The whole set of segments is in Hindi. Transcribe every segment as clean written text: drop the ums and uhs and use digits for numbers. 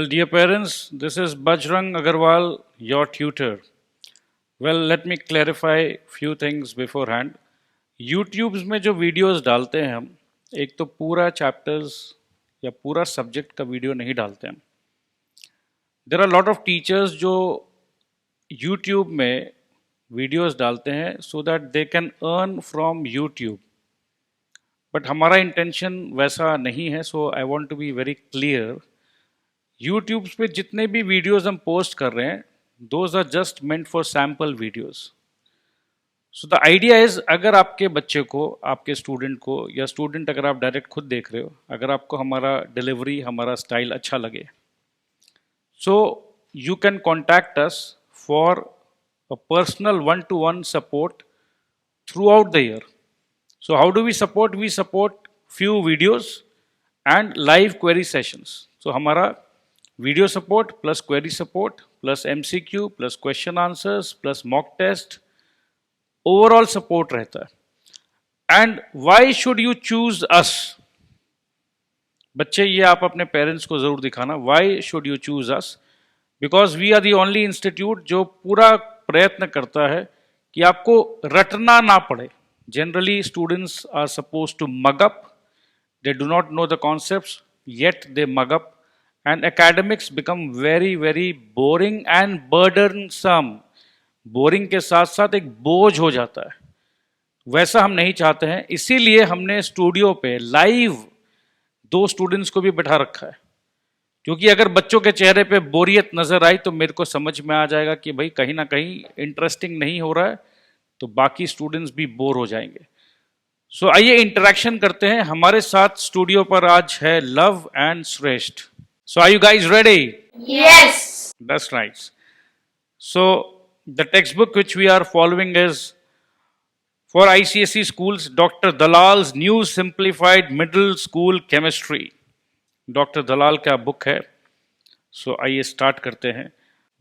Well, dear parents, this is Bajrang Agarwal, your tutor. Well, let me clarify few things beforehand. YouTube में जो वीडियोस डालते हैं हम, एक तो पूरा चैप्टर्स या पूरा सब्जेक्ट का वीडियो नहीं डालते हैं. There are lot of teachers जो YouTube में वीडियोस डालते हैं so that they can earn from YouTube. But हमारा इंटेंशन वैसा नहीं है, so I want to be very clear. YouTube पे जितने भी वीडियोस हम पोस्ट कर रहे हैं, those are just meant for sample videos. So the idea is, अगर आपके बच्चे को, आपके स्टूडेंट को, या स्टूडेंट अगर आप डायरेक्ट खुद देख रहे हो, अगर आपको हमारा डिलीवरी, हमारा स्टाइल अच्छा लगे, so you can contact us for a personal 1-to-1 support through out the year. So how do we support? We support few videos and live query sessions. So हमारा video support plus query support plus MCQ plus question answers plus mock test overall support रहता है. And why should you choose us? बच्चे ये आप अपने पेरेंट्स को जरूर दिखाना. Why should you choose us? Because we are the only institute जो पूरा प्रयत्न करता है कि आपको रटना ना पड़े. Generally, students are supposed to mug up. They do not know the concepts, yet they mug up. And academics become very, very boring and burdensome. Boring के साथ साथ एक बोझ हो जाता है. वैसा हम नहीं चाहते हैं. इसीलिए हमने स्टूडियो पे लाइव 2 स्टूडेंट्स को भी बैठा रखा है. क्योंकि अगर बच्चों के चेहरे पे बोरियत नजर आई तो मेरे को समझ में आ जाएगा कि भाई कहीं ना कहीं इंटरेस्टिंग नहीं हो रहा है, तो बाकी स्टूडेंट्स भी बोर हो जाएंगे. सो आइए इंटरेक्शन करते हैं. हमारे साथ स्टूडियो पर आज है Luv and Shreshth. So are you guys ready? Yes. That's nice. So the text book which we are following is for ICSE schools, doctor Dalal's new simplified middle school chemistry. Doctor Dalal का बुक है. सो आइए स्टार्ट करते हैं.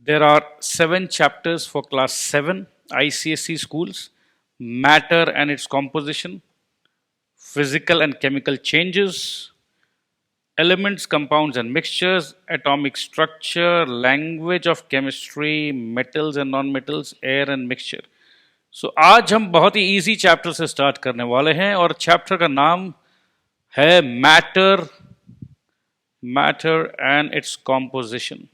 There are 7 chapters for class 7 ICSE schools: matter and its composition, physical and chemical changes, elements, compounds and mixtures, atomic structure, language of chemistry, metals and non-metals, air and mixture. So आज हम बहुत ही easy chapter से start करने वाले हैं और chapter का नाम है matter and its composition.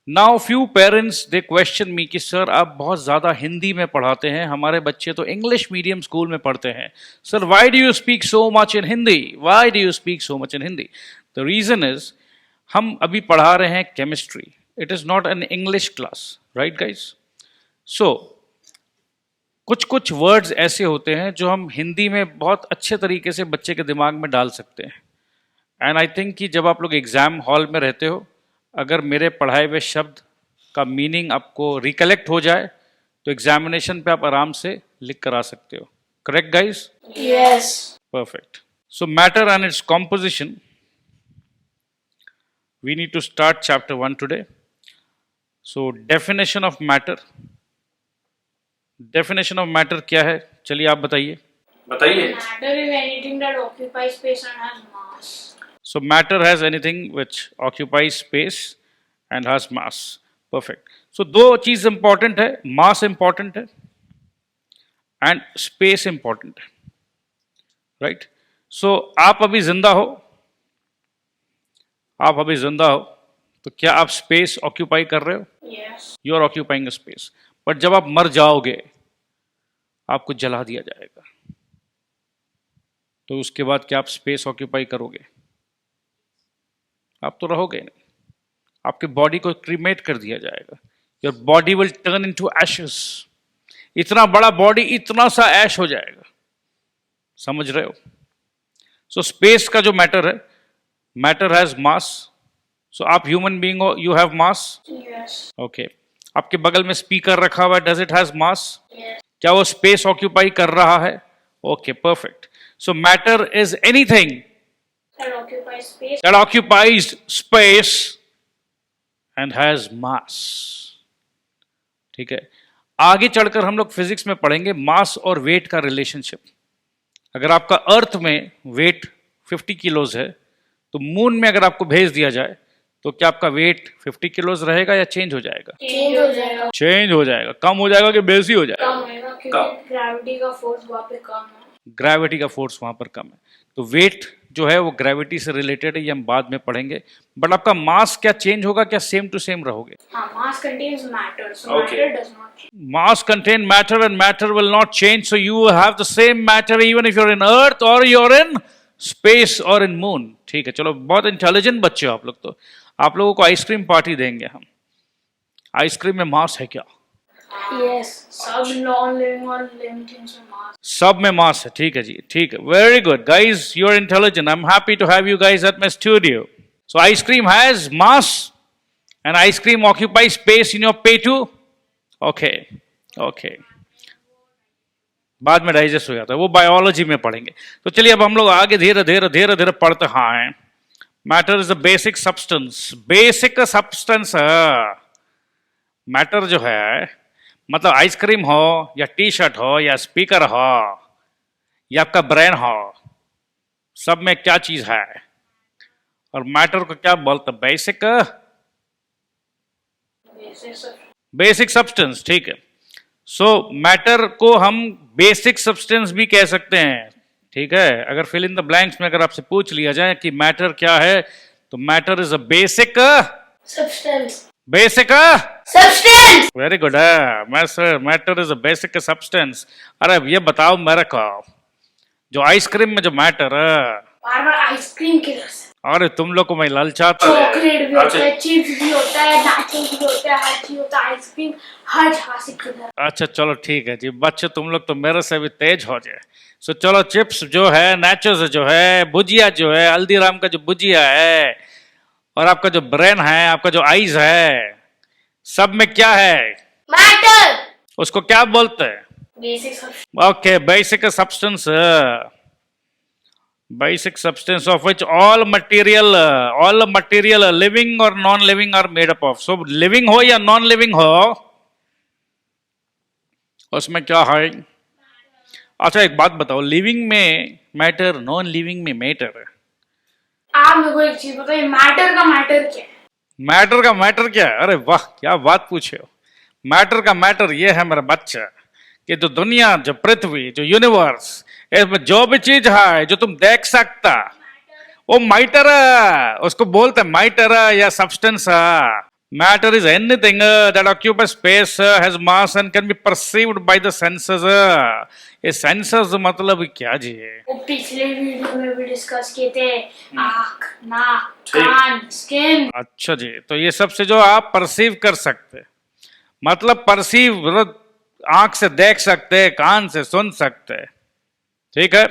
Now few parents they question me कि सर आप बहुत ज़्यादा हिंदी में पढ़ाते हैं, हमारे बच्चे तो इंग्लिश मीडियम स्कूल में पढ़ते हैं. Sir why do you speak so much in Hindi? Why do you speak so much in Hindi? The reason is हम अभी पढ़ा रहे हैं chemistry. It is not an English class, right guys? So कुछ वर्ड्स ऐसे होते हैं जो हम हिंदी में बहुत अच्छे तरीके से बच्चे के दिमाग में डाल सकते हैं. एंड आई थिंक कि जब आप लोग एग्जाम हॉल में रहते हो, अगर मेरे पढ़ाए हुए शब्द का मीनिंग आपको रिकलेक्ट हो जाए तो एग्जामिनेशन पे आप आराम से लिख कर आ सकते हो. Correct guys? Yes. Perfect. So matter and its composition. We need to start chapter 1 today. So definition of matter. Definition of matter क्या है? चलिए आप बताइए. Matter is anything that occupies space and has mass. So matter has anything which occupies space and has mass. Perfect. So दो चीज इंपॉर्टेंट है, मास इंपॉर्टेंट है एंड स्पेस इंपॉर्टेंट है. राइट? सो आप अभी जिंदा हो, तो क्या आप स्पेस ऑक्यूपाई कर रहे हो? Yes. You are occupying a space. But जब आप मर जाओगे आपको जला दिया जाएगा, तो उसके बाद क्या आप स्पेस ऑक्यूपाई करोगे? आप तो रहोगे नहीं. आपके बॉडी को क्रीमेट कर दिया जाएगा. Your body will turn into ashes. इतना बड़ा बॉडी इतना सा ऐश हो जाएगा. समझ रहे हो? सो स्पेस का जो मैटर है, मैटर हैज मास. सो आप ह्यूमन बीइंग हो, you have mass. Yes. Okay. आपके बगल में स्पीकर रखा हुआ है, does it has mass? Yes. क्या वो स्पेस ऑक्यूपाई कर रहा है? Okay, perfect. So matter is anything That occupies space. that occupies space and has mass. ठीक है. आगे चढ़कर हम लोग फिजिक्स में पढ़ेंगे मास और वेट का रिलेशनशिप. अगर आपका अर्थ में वेट 50 किलोज है तो मून में अगर आपको भेज दिया जाए तो क्या आपका वेट 50 किलोज रहेगा या चेंज हो जाएगा? चेंज हो जाएगा, चेंज हो जाएगा, कम हो जाएगा कि बेसी हो जाएगा? कम होएगा क्योंकि ग्रेविटी का फोर्स वहाँ पे कम है। ग्रेविटी का फोर्स वहां पर कम है, तो वेट जो है वो ग्रेविटी से रिलेटेड है, ये हम बाद में पढ़ेंगे। बट आपका मास क्या चेंज होगा, क्या सेम टू सेम रहोगे? हाँ, mass contains matter, so Okay. Matter does not change. Mass contain matter and matter will not change, so you have the same matter even if you're in earth or you're in space or in moon। ठीक है, चलो, बहुत इंटेलिजेंट बच्चे हो आप लोग। तो आप लोगों को आइसक्रीम पार्टी देंगे हम। आइसक्रीम में मास है क्या? यस, सब नॉन लिविंग और लिविंग थिंग्स में मास। सब में मास है, ठीक है जी, ठीक है, very good guys, you are intelligent, I am happy to have you guys at my studio. So ice cream has mass and ice cream occupy space in your पेटू। ओके ओके, बाद में डाइजेस्ट हो जाता है, वो बायोलॉजी में पढ़ेंगे। तो चलिए अब हम लोग आगे धीरे धीरे धीरे धीरे पढ़ते हैं। Matter is a basic substance. Basic substance, matter जो है, मतलब आइसक्रीम हो या टी शर्ट हो या स्पीकर हो या आपका ब्रेन हो, सब में क्या चीज है? और मैटर को क्या बोलते हैं? बेसिक सब्सटेंस, ठीक है। सो मैटर को हम बेसिक सब्सटेंस भी कह सकते हैं, ठीक है। अगर फिल इन द ब्लैंक्स में अगर आपसे पूछ लिया जाए कि मैटर क्या है, तो matter is a basic substance. Basic substance, very good है, matter is a basic substance. अरे अब ये बताओ मेरे को, जो आइसक्रीम में जो मैटर है, बार बार आइसक्रीम की तरह से अरे तुम लोग को मैं ललचाता चॉकलेट भी होता है, चिप्स भी होता है, नाचोस भी होता है, हर चीज होता है, आइसक्रीम हर जगह से किधर। अच्छा चलो ठीक है जी, बच्चे तुम लोग तो मेरे से भी तेज हो जाए। सो चलो, चिप्स जो है, नाचोस जो है, भुजिया जो है, हल्दीराम का जो भुजिया है, और आपका जो ब्रेन है, आपका जो आईज है, सब में क्या है? मैटर। उसको क्या बोलते हैं? Basic substance. Okay, basic substance. Basic substance of which all material living or non-living are made up of। So living हो या non-living हो, उसमें क्या है? अच्छा एक बात बताओ, लिविंग में मैटर, नॉन लिविंग में मैटर। आप मेरे को एक चीज बताइए, मैटर का मैटर क्या है? मैटर का मैटर क्या है? अरे वाह, क्या बात पूछे हो। मैटर का मैटर ये है मेरा बच्चा, कि जो दुनिया, जो पृथ्वी, जो यूनिवर्स, इसमें जो भी चीज है जो तुम देख सकता, वो मैटर है, उसको बोलते हैं मैटर या substance. Matter is anything that occupy space, has mass and can be perceived by the senses. ये सेंसेस मतलब क्या जी है? वो पिछले वीडियो में भी डिस्कस किए थे, आँख, नाक, कान, स्किन। अच्छा जी, तो ये सबसे जो आप परसीव कर सकते, मतलब परसीव मतलब आंख से देख सकते, कान से सुन सकते, ठीक है।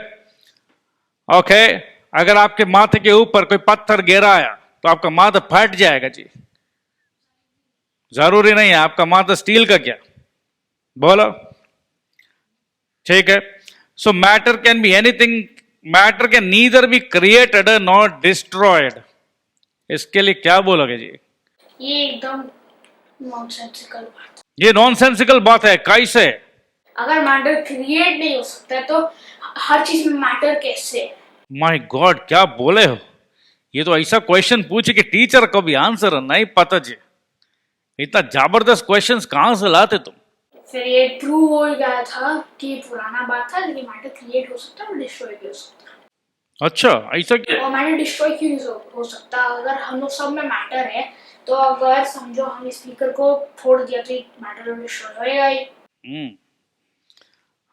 ओके, अगर आपके माथे के ऊपर कोई पत्थर गिराया तो आपका माथा फट जाएगा जी। जरूरी नहीं है आपका माथा स्टील का, क्या बोलो, ठीक है। सो matter can be anything, matter can neither be created not destroyed. इसके लिए क्या बोलोगे जी? ये एकदम नॉनसेंसिकल बात। ये नॉनसेंसिकल बात है, कैसे? अगर मैटर क्रिएट नहीं हो सकता तो हर चीज में मैटर कैसे? माय गॉड, क्या बोले हो। ये तो ऐसा क्वेश्चन पूछे कि टीचर को भी आंसर नहीं पता जी। इतना जबरदस्त क्वेश्चंस कहां से लाते तुम? फिर ये प्रूव हो गया था कि पुराना बात था, लेकिन मैटर क्रिएट हो सकता है और डिस्ट्रॉय भी हो सकता है। अच्छा, ऐसा क्या? और मैटर डिस्ट्रॉय क्यों नहीं हो सकता? अगर हम लोग सब में मैटर है, तो अगर समझो हम स्पीकर को फोड़ दिया तो मैटर डिस्ट्रॉय होएगा ही।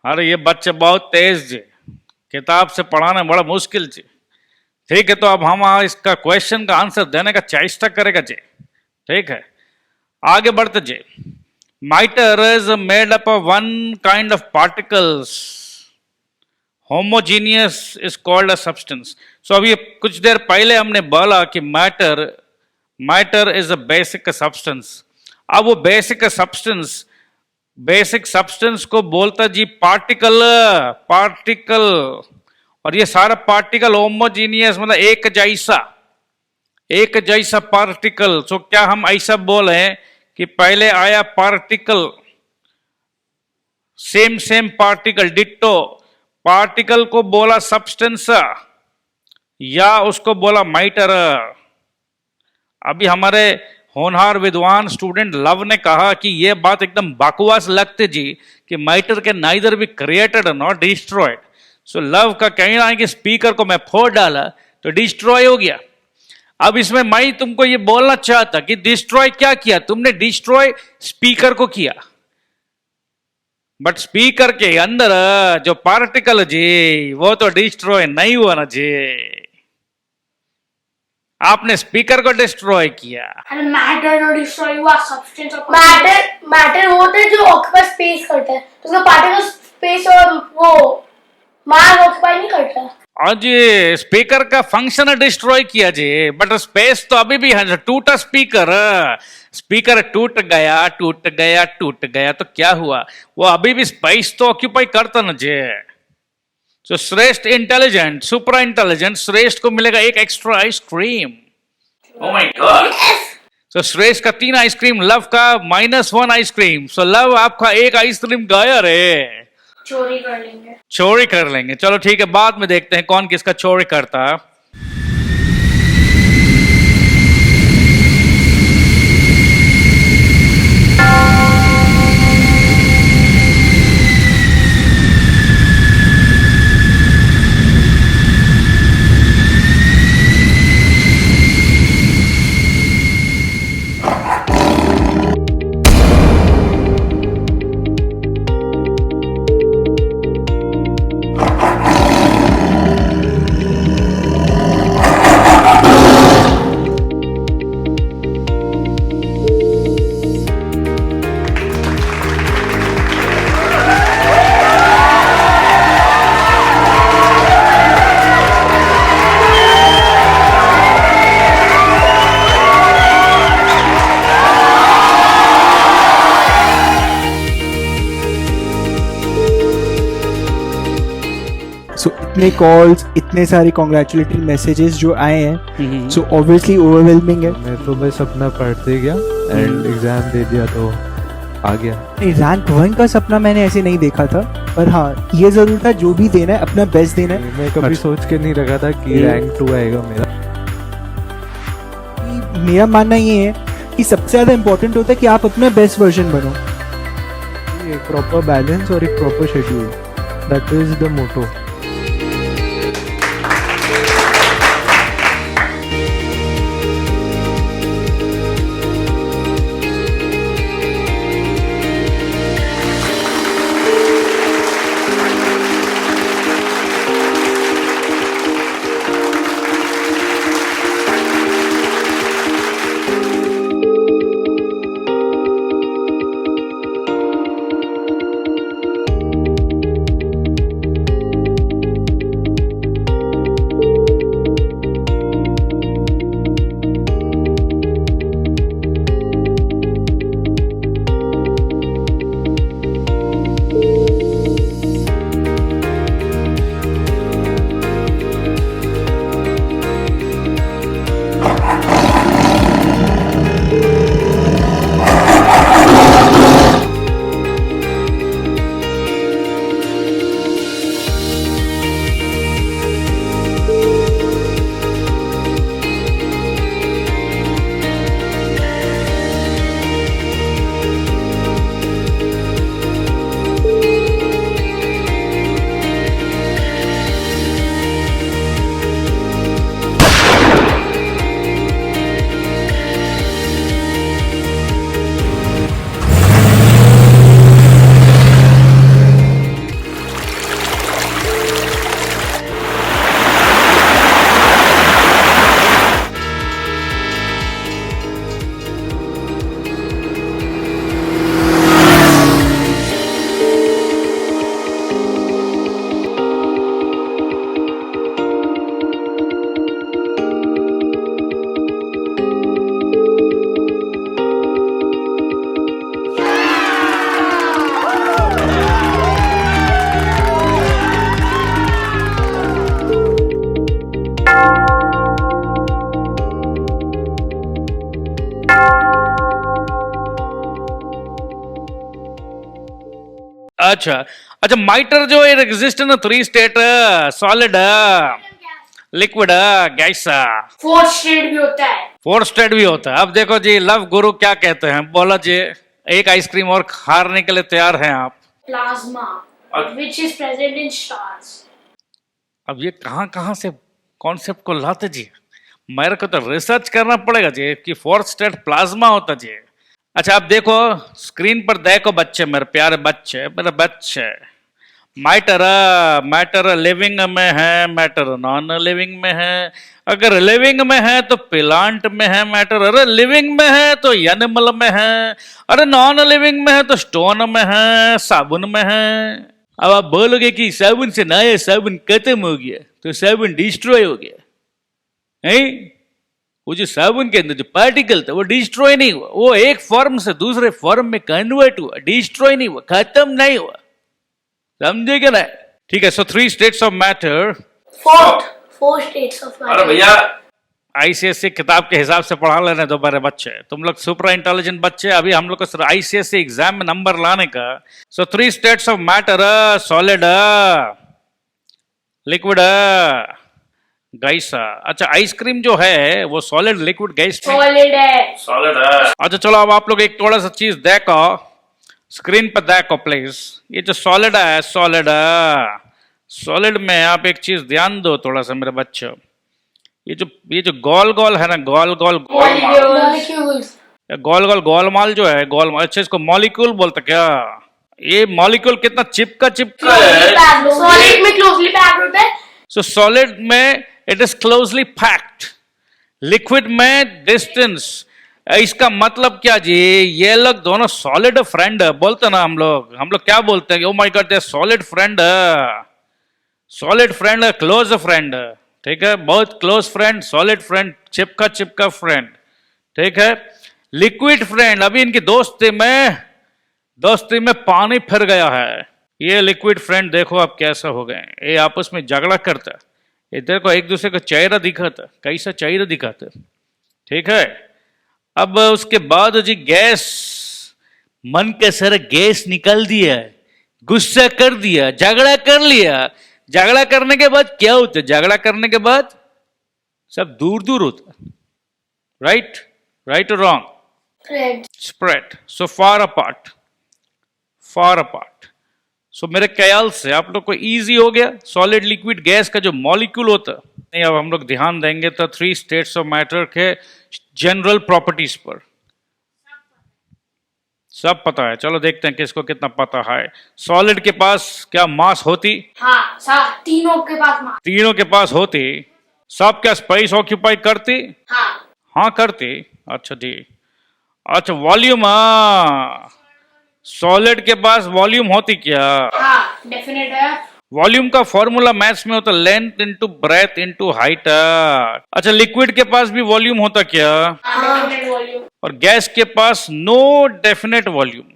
अरे ये बच्चे बहुत तेज जी, किताब से पढ़ाना बड़ा मुश्किल जी। ठीक है, तो अब हम इसका क्वेश्चन का आंसर देने का चेष्टा करेगा जी, ठीक है। आगे बढ़ते जी। Matter is made up of one kind of particles, homogeneous is called a substance. So अभी कुछ देर पहले हमने बोला कि matter is a basic substance. अब वो बेसिक सब्सटेंस को बोलता जी पार्टिकल। और ये सारा पार्टिकल होमोजीनियस मतलब एक जैसा पार्टिकल। सो क्या हम ऐसा बोले कि पहले आया particle, same particle, ditto, particle को बोला सब्सटेंस या उसको बोला मैटर। अभी हमारे होनहार विद्वान स्टूडेंट लव ने कहा कि यह बात एकदम बकवास लगती जी कि matter can neither be created not destroyed. So Luv का कहना है कि स्पीकर को मैं फोड़ डाला तो डिस्ट्रॉय हो गया। अब इसमें मैं तुमको ये बोलना चाहता कि डिस्ट्रॉय क्या किया तुमने, डिस्ट्रॉय स्पीकर को किया, बट स्पीकर के अंदर जो पार्टिकल जी वो तो डिस्ट्रॉय नहीं हुआ ना जी, आपने स्पीकर को डिस्ट्रॉय किया। अरे मैटर तो डिस्ट्रॉय हुआ, सब्सटेंस ऑफ मैटर वो होता है जो ऑक्यूपाई स्पेस करता है, तो उसका पार्टिकल स्पेस और वो मास ऑक्यूपाई नहीं करता। और जी स्पीकर का फंक्शन डिस्ट्रॉय किया जी, बट स्पेस तो अभी भी है। टूटा स्पीकर, स्पीकर टूट गया टूट गया टूट गया तो क्या हुआ, वो अभी भी स्पेस तो ऑक्यूपाई करता ना जी। तो श्रेष्ठ इंटेलिजेंट सुपर इंटेलिजेंट श्रेष्ठ को मिलेगा एक extra ice cream. Oh my God. तो श्रेष्ठ का 3 आइसक्रीम, लव का -1 आइसक्रीम। सो लव आपका एक आइसक्रीम गया रे, चोरी कर लेंगे। चोरी कर लेंगे, चलो ठीक है, बाद में देखते हैं कौन किसका चोरी करता है। सो इतने कॉल्स, इतने सारे कॉन्ग्रेचुलेटरी मैसेजेस जो आए हैं, सो ऑब्वियसली ओवरवेलमिंग है। मैं तो बस अपना पढ़ते गया एंड एग्जाम दे दिया तो आ गया। नहीं, रैंक 1 का सपना मैंने ऐसे नहीं देखा था, पर हाँ ये जरूर था जो भी देना है अपना बेस्ट देना है। मैं कभी सोच के नहीं रखा था कि रैंक 2 आएगा मेरा। मेरा मानना ये है कि सबसे ज़्यादा इम्पोर्टेंट होता है कि आप अपना बेस्ट वर्जन बनो। एक प्रॉपर बैलेंस और एक proper schedule, that is the motto. अच्छा अच्छा, माइटर जो exist in 3 state solid liquid गैसा। फोर्थ स्टेट भी होता है। फोर्थ स्टेट भी होता है। अब देखो जी, लव गुरु क्या कहते हैं, बोला जी एक आइसक्रीम और हारने के लिए तैयार हैं आप। Plasma which is present in stars। अब ये कहाँ कहाँ से कॉन्सेप्ट को लाते जी, मेरे को तो रिसर्च करना पड़ेगा जी कि फोर्थ स्टेट प्लाज्मा होता जी। अच्छा अब देखो स्क्रीन पर देखो बच्चे, मेरे प्यारे बच्चे, मेरे बच्चे, मैटर मैटर लिविंग में है, मैटर नॉन लिविंग में है। अगर लिविंग में है तो प्लांट में है मैटर, अरे लिविंग में है तो एनिमल में है, अरे नॉन लिविंग में है तो स्टोन में है, साबुन में है। अब आप बोलोगे कि साबुन से नया साबुन खत्म हो गया तो साबुन डिस्ट्रॉय हो गया है। वो जो साबुन के अंदर जो पार्टिकल था वो डिस्ट्रॉय नहीं हुआ, वो एक फॉर्म से दूसरे फॉर्म में कन्वर्ट हुआ, डिस्ट्रॉय नहीं हुआ, खत्म नहीं हुआ। समझे क्या ना? ठीक है। सो 3 states of matter. Four states of अरे मैटर। भैया आईसीएससी किताब के हिसाब से पढ़ा लेने दो मेरे बच्चे, तुम लोग सुपर इंटेलिजेंट बच्चे, अभी हम लोग को सिर्फ आईसीएससी एग्जाम में नंबर लाने का। सो 3 states of matter, solid, liquid, gas. अच्छा आइसक्रीम जो है वो सॉलिड लिक्विड गैस सॉलिड है। सॉलिड है। अच्छा चलो अब आप लोग एक थोड़ा सा चीज देखो, स्क्रीन पर देखो प्लीज। ये जो सॉलिड है, सॉलिड में आप एक चीज ध्यान दो थोड़ा सा मेरे बच्चों, ये जो गोल गोल है ना, गोल गोल मॉलिक्यूल्स। गोलमाल जो है, गोलमाल, अच्छा इसको मॉलिक्यूल बोलते क्या? ये मॉलिक्यूल कितना चिपका है। सॉलिड में क्लोजली पैक्ड होता है। सो सॉलिड में it is closely packed, liquid में डिस्टेंस। इसका मतलब क्या जी, ये लोग दोनों सॉलिड फ्रेंड बोलते ना हम लोग क्या बोलते हैं, oh my God they solid friend, solid friend, close friend, ठीक है, बहुत क्लोज फ्रेंड, सॉलिड फ्रेंड, चिपका फ्रेंड, ठीक है। लिक्विड फ्रेंड, अभी इनकी दोस्ती में पानी फिर गया है। ये लिक्विड फ्रेंड देखो अब कैसा हो गए, ये आपस में झगड़ा करता, इधर को एक दूसरे का चेहरा दिखाता, कैसा चेहरा दिखाता, ठीक है। अब उसके बाद जी गैस, मन का सारा गैस निकाल दिया, गुस्सा कर दिया, झगड़ा कर लिया। झगड़ा करने के बाद क्या होता है, झगड़ा करने के बाद सब दूर होता, राइट और रॉन्ग? स्प्रेड, सो फार अपार्ट। सो मेरे ख्याल से आप लोग को इजी हो गया सॉलिड लिक्विड गैस का जो मॉलिक्यूल होता है। अब हम लोग ध्यान देंगे तो 3 स्टेट्स ऑफ मैटर के जनरल प्रॉपर्टीज पर। सब पता है, चलो देखते हैं किसको कितना पता है। सॉलिड के पास क्या मास होती? हाँ, तीनों के पास होती। सब क्या स्पेस ऑक्यूपाई करती? हाँ करती। अच्छा जी। अच्छा वॉल्यूम, सॉलिड के पास वॉल्यूम होती क्या? डेफिनेट है। वॉल्यूम का फॉर्मूला मैथ्स में होता length into breadth into height. अच्छा लिक्विड के पास भी वॉल्यूम होता क्या? Definite volume. और गैस के पास नो डेफिनेट वॉल्यूम।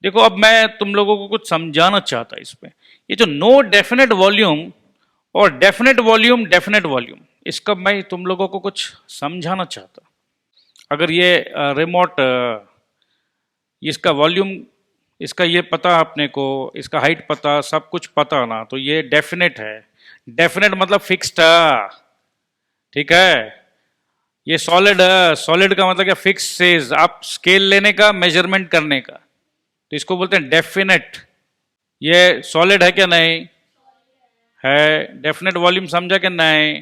देखो अब मैं तुम लोगों को कुछ समझाना चाहता इसमें, ये जो नो डेफिनेट वॉल्यूम और डेफिनेट वॉल्यूम, इसका मैं तुम लोगों को कुछ समझाना चाहता। अगर ये रिमोट, इसका वॉल्यूम, इसका ये पता आपने को, इसका हाइट पता, सब कुछ पता ना, तो ये डेफिनेट है। डेफिनेट मतलब फिक्स्ड, ठीक है। ये सॉलिड है, सॉलिड का मतलब क्या? फिक्स सेज, आप स्केल लेने का, मेजरमेंट करने का, तो इसको बोलते हैं डेफिनेट। ये सॉलिड है क्या? नहीं है। डेफिनेट वॉल्यूम समझा कि नहीं?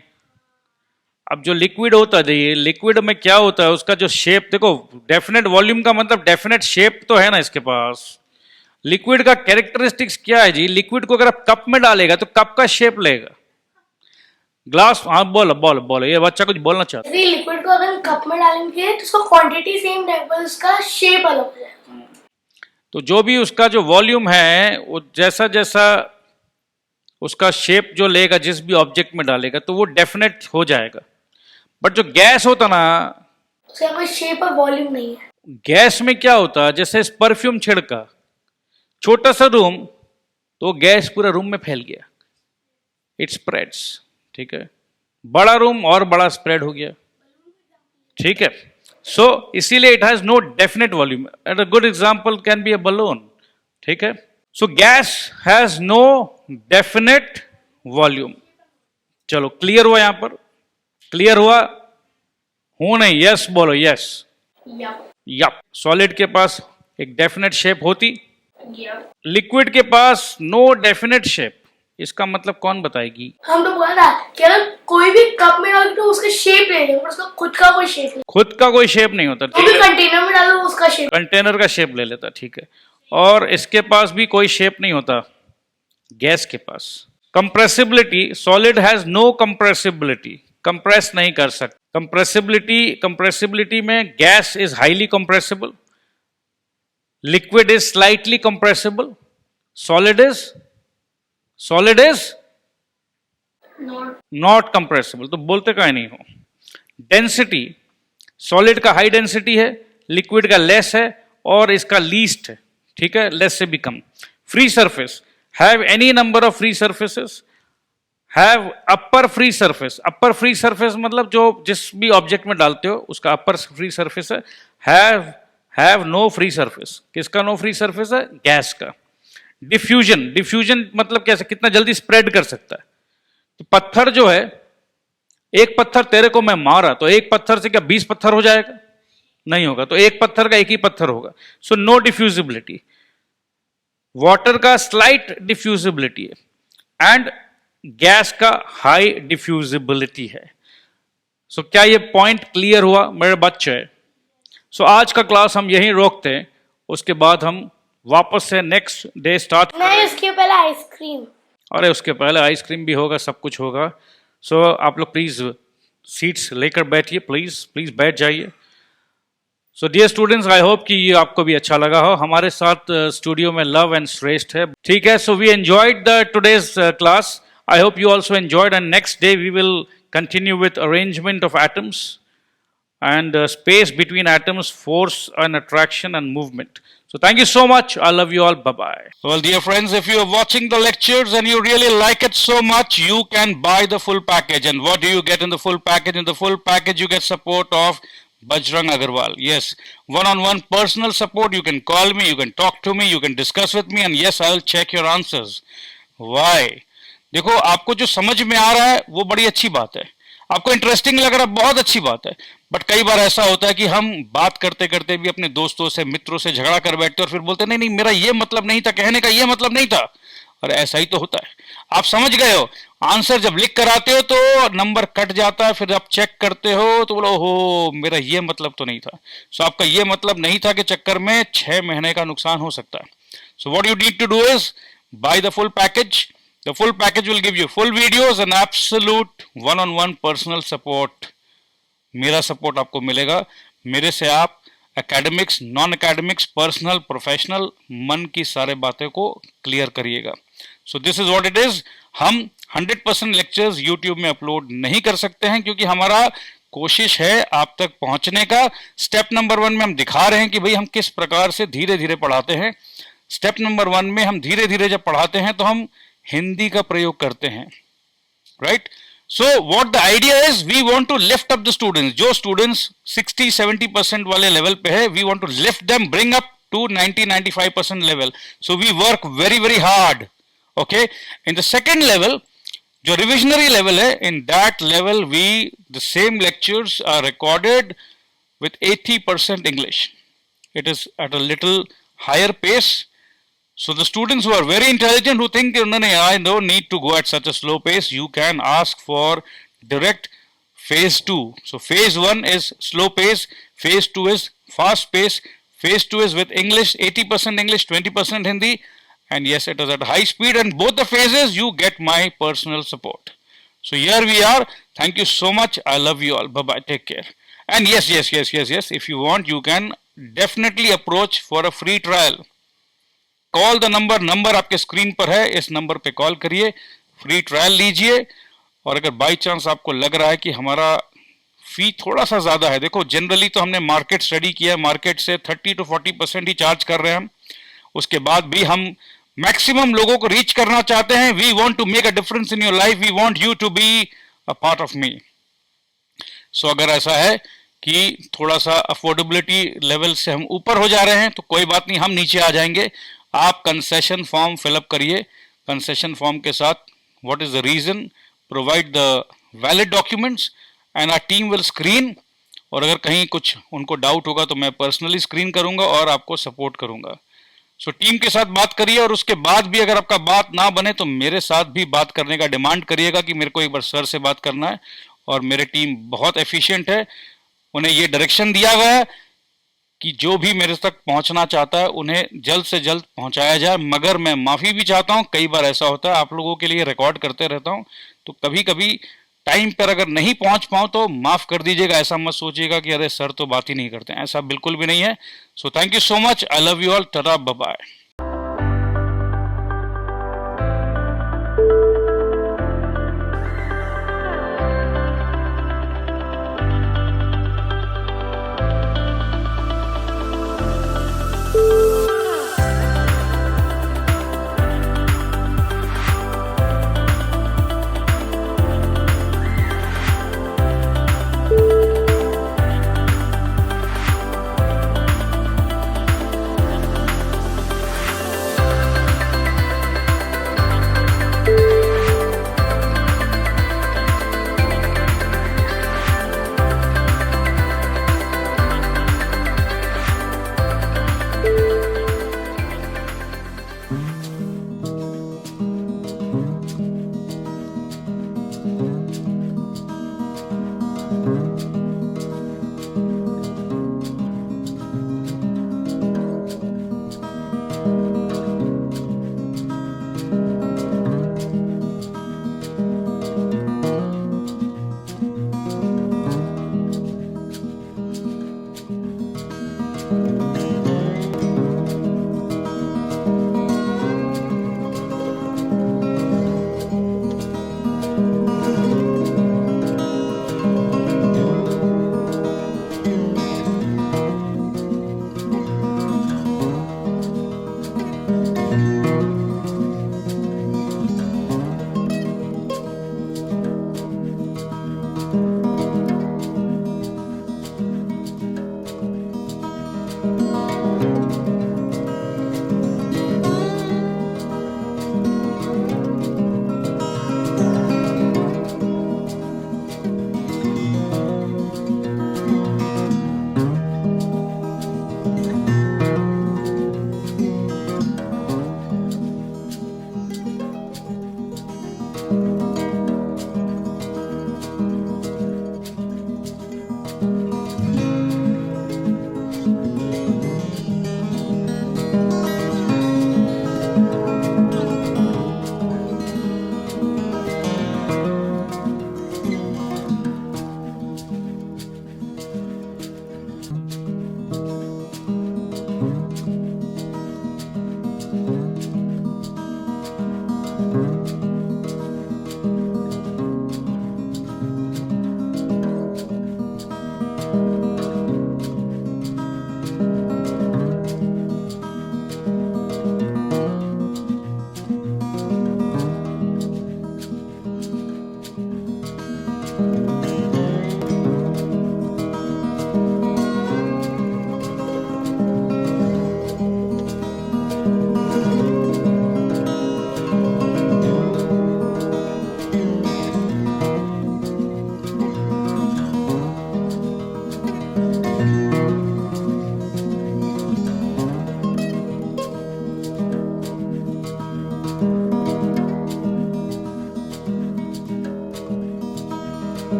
अब जो लिक्विड होता है, ये लिक्विड में क्या होता है, उसका जो शेप देखो, डेफिनेट वॉल्यूम का मतलब डेफिनेट शेप तो है ना इसके पास। लिक्विड का कैरेक्टरिस्टिक्स क्या है जी? लिक्विड को अगर आप कप में डालेगा तो कप का शेप लेगा। ग्लास, हाँ बोलो, ये बच्चा कुछ बोलना चाहता है। लिक्विड को अगर कप में डालेंगे तो उसका क्वांटिटी सेम रहेगा, उसका शेप अलग हो जाएगा। तो जो भी उसका जो वॉल्यूम है, वो जैसा जैसा उसका शेप जो लेगा, जिस भी ऑब्जेक्ट में डालेगा, तो वो डेफिनेट हो जाएगा। बट जो गैस होता ना, उसका कोई शेप और वॉल्यूम नहीं है। गैस में क्या होता है, जैसे परफ्यूम छिड़का, छोटा सा रूम, तो गैस पूरा रूम में फैल गया, इट स्प्रेड्स, ठीक है। बड़ा रूम और बड़ा स्प्रेड हो गया, ठीक है। सो इसीलिए it has no definite volume. And a good example can be a balloon, ठीक है। So gas has no definite volume, चलो क्लियर हुआ, यहां पर क्लियर हुआ? हूं नहीं, यस बोलो, यस। Yup yup. सॉलिड के पास एक डेफिनेट शेप होती, यप। लिक्विड के पास नो डेफिनेट शेप। इसका मतलब कौन बताएगी? हम तो बोला था कि अगर कोई भी कप में डालो तो उसका शेप ले लो, पर उसका खुद का कोई शेप नहीं। खुद का कोई शेप नहीं होता, जो भी कंटेनर में डालो उसका शेप। कंटेनर का शेप ले लेता, ठीक है। और इसके पास भी कोई शेप नहीं होता, गैस के पास। Compressibility, solid has no compressibility, compress नहीं कर सकता। कंप्रेसिबिलिटी में gas is highly compressible, liquid is slightly compressible, solid is not compressible. तो बोलते काहे नहीं हो? डेंसिटी, सॉलिड का हाई डेंसिटी है, लिक्विड का लेस है, और इसका लीस्ट है, ठीक है, लेस से भी कम। Free surface, have any number of free surfaces, have upper free surface. Upper free surface मतलब जो जिस भी ऑब्जेक्ट में डालते हो उसका अपर फ्री सरफेस है। हैव नो फ्री सरफेस, किसका नो फ्री सरफेस है? गैस का। डिफ्यूजन मतलब कैसे, कितना जल्दी स्प्रेड कर सकता है। तो पत्थर जो है, एक पत्थर तेरे को मैं मारा तो एक पत्थर से क्या 20 पत्थर हो जाएगा? नहीं होगा, तो एक पत्थर का एक ही पत्थर होगा। So no diffusibility. वाटर का स्लाइट डिफ्यूजिबिलिटी है एंड गैस का हाई डिफ्यूजिबिलिटी है। सो क्या ये पॉइंट क्लियर हुआ मेरे बच्चे? सो आज का क्लास हम यहीं रोकते हैं, उसके बाद हम वापस से नेक्स्ट डे स्टार्ट। नहीं, उसके पहले आइसक्रीम। अरे उसके पहले आइसक्रीम भी होगा, सब कुछ होगा। सो आप लोग प्लीज सीट्स लेकर बैठिए, प्लीज बैठ जाइए। So dear students, I hope कि ये आपको भी अच्छा लगा हो। हमारे साथ स्टूडियो में लव एंड श्रेष्ठ है, ठीक है। So we enjoyed the today's class, I hope you also enjoyed, and next day we will continue with arrangement of atoms and space between atoms, force and attraction and movement. So thank you so much. I love you all. Bye-bye. Well, dear friends, if you are watching the lectures and you really like it so much, you can buy the full package. And what do you get in the full package? In the full package, you get support of Bajrang Agarwal. Yes, one-on-one personal support. You can call me, you can talk to me, you can discuss with me, and yes, I will check your answers. Why? देखो, आपको जो समझ में आ रहा है वो बड़ी अच्छी बात है, आपको इंटरेस्टिंग लग रहा है, बहुत अच्छी बात है। बट कई बार ऐसा होता है कि हम बात करते करते भी अपने दोस्तों से, मित्रों से झगड़ा कर बैठते और फिर बोलते नहीं मेरा ये मतलब नहीं था, कहने का ये मतलब नहीं था। और ऐसा ही तो होता है। आप समझ गए हो, आंसर जब लिख कर आते हो तो नंबर कट जाता है, फिर आप चेक करते हो तो बोलो हो मेरा ये मतलब तो नहीं था। सो आपका ये मतलब नहीं था के चक्कर में 6 महीने का नुकसान हो सकता है। So what you need to do is buy the full package. The full package will give you full videos and absolute one-on-one personal support. मेरा सपोर्ट आपको मिलेगा, मेरे से आप academics, non academics, personal, professional, मन की सारे बातें को क्लियर करिएगा। So this is what it is. हम 100% लेक्चर्स यूट्यूब में अपलोड नहीं कर सकते हैं क्योंकि हमारा कोशिश है आप तक पहुंचने का। स्टेप नंबर 1 में हम दिखा रहे हैं कि भाई हम किस प्रकार से धीरे धीरे पढ़ाते हैं। स्टेप नंबर 1 में हम धीरे धीरे जब पढ़ाते हैं तो हम हिंदी का प्रयोग करते हैं, right. So what the idea is, we want to lift up the students. जो स्टूडेंट्स 60-70% वाले लेवल पे है, we want to lift them, bring up to 90-95% level. So we work very very hard, okay. In the second level जो रिविजनरी लेवल है, in that level we the same lectures are recorded with 80% English. It is at a little higher pace. So the students who are very intelligent, who think I don't need to go at such a slow pace, you can ask for direct phase 2. So phase 1 is slow pace, phase 2 is fast pace, phase 2 is with English, 80% English, 20% Hindi, and yes, it is at high speed, and both the phases you get my personal support. So here we are. Thank you so much. I love you all. Bye bye. Take care. And yes, if you want, you can definitely approach for a free trial. Call the number आपके स्क्रीन पर है, इस नंबर पे कॉल करिए, फ्री ट्रायल लीजिए। और अगर बाई चांस आपको लग रहा है कि हमारा फी थोड़ा सा ज्यादा है, देखो जनरली तो हमने मार्केट स्टडी किया, मार्केट से 30-40% ही चार्ज कर रहे हैं हम। उसके बाद भी हम मैक्सिमम लोगों को रीच करना चाहते हैं। We want to make a difference in your life, we want you to be a part of me. So अगर ऐसा है कि थोड़ा सा अफोर्डेबिलिटी लेवल से हम ऊपर हो जा रहे हैं तो कोई बात नहीं, हम नीचे आ जाएंगे। आप कंसेशन फॉर्म फिलअप करिए, कंसेशन फॉर्म के साथ what is the reason, provide the valid documents and our team will screen. और अगर कहीं कुछ उनको डाउट होगा तो मैं पर्सनली स्क्रीन करूंगा और आपको सपोर्ट करूंगा. सो टीम के साथ बात करिए और उसके बाद भी अगर आपका बात ना बने तो मेरे साथ भी बात करने का डिमांड करिएगा कि मेरे को एक बार सर से बात करना है. और मेरे टीम बहुत एफिशिएंट है, उन्हें ये डायरेक्शन दिया गया है कि जो भी मेरे तक पहुंचना चाहता है उन्हें जल्द से जल्द पहुंचाया जाए. मगर मैं माफी भी चाहता हूं, कई बार ऐसा होता है, आप लोगों के लिए रिकॉर्ड करते रहता हूं तो कभी कभी टाइम पर अगर नहीं पहुंच पाऊं तो माफ कर दीजिएगा. ऐसा मत सोचिएगा कि अरे सर तो बात ही नहीं करते, ऐसा बिल्कुल भी नहीं है. So thank you so much. I love you all. Tata, bye bye.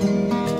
है।